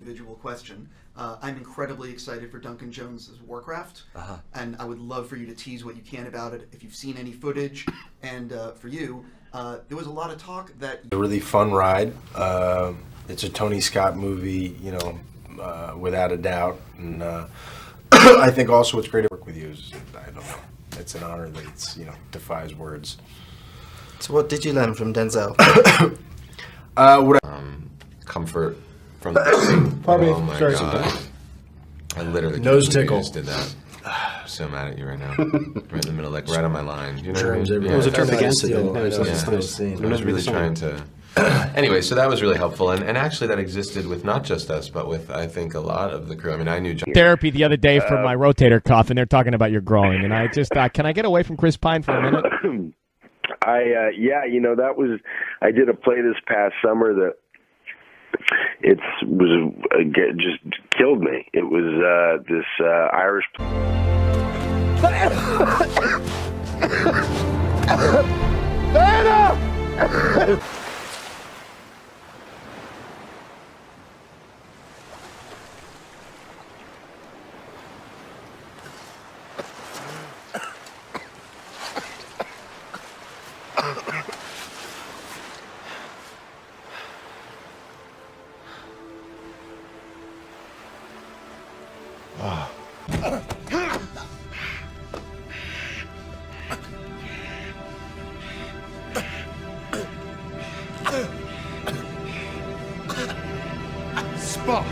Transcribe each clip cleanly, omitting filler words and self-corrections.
individual question. I'm incredibly excited for Duncan Jones' Warcraft, and I would love for you to tease what you can about it, if you've seen any footage. And for you, there was a lot of talk that... A really fun ride. It's a Tony Scott movie, you know, without a doubt. And I think also what's great to work with you is, I don't know, it's an honor that it's, you know, defies words. So what did you learn from Denzel? Comfort from the oh my god. I literally nose tickle. Just did that. I'm so mad at you right now. Right in the middle, like right on my line. You know what I mean? It was a turn against it. I was really trying to... Anyway, so that was really helpful, and actually that existed with not just us, but with, I think, a lot of the crew. I mean, I knew John... Therapy the other day for my rotator cuff, and they're talking about your growing, and I just thought, can I get away from Chris Pine for a minute? Yeah, you know, that was... I did a play this past summer that just killed me. It was this Irish... Spock!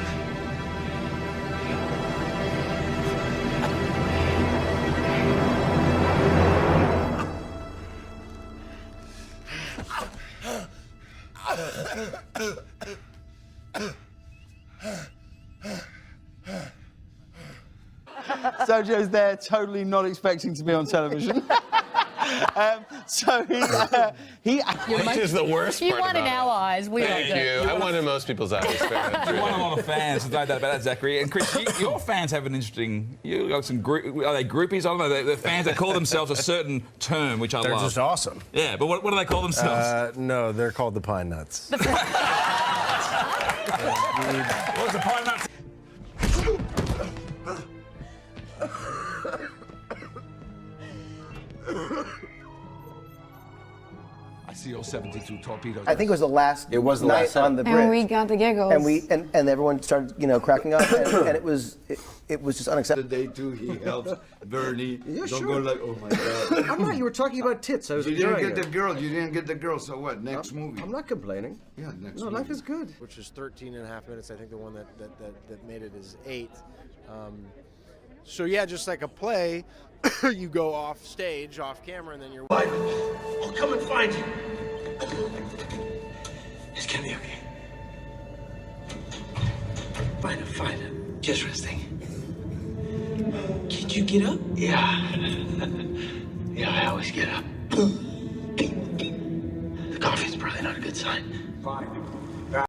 Sergio's there, totally not expecting to be on television. So he Which is the worst You part won in about our eyes. We Thank don't you. I won in most people's eyes. You won a lot of fans, there's no doubt about that, Zachary. And Chris, your fans have an interesting... You got some are they groupies? I don't know. They're fans that call themselves a certain term, which I love. They're just awesome. Yeah, but what do they call themselves? No, they're called the Pine Nuts. What's the Pine Nuts? I see your 72 torpedoes. I think it was the last night on the bridge. And we got the giggles. And and everyone started, you know, cracking up, and it was just unacceptable. The day too, he helps Bernie. Yeah, Don't sure. go like, oh my God. I'm not. You were talking about tits. I was You didn't enjoying get it. the girl. You didn't get the girl. So what? Next movie. I'm not complaining. Yeah, next No, movie. life is good. Which is 13 and a half minutes. I think the one that made it is 8. So yeah, just like a play, you go off stage, off camera, and then you're... I'll come and find you. It's gonna be okay. Fine. Just resting. Did you get up? Yeah. Yeah, I always get up. The coffee's probably not a good sign. Fine.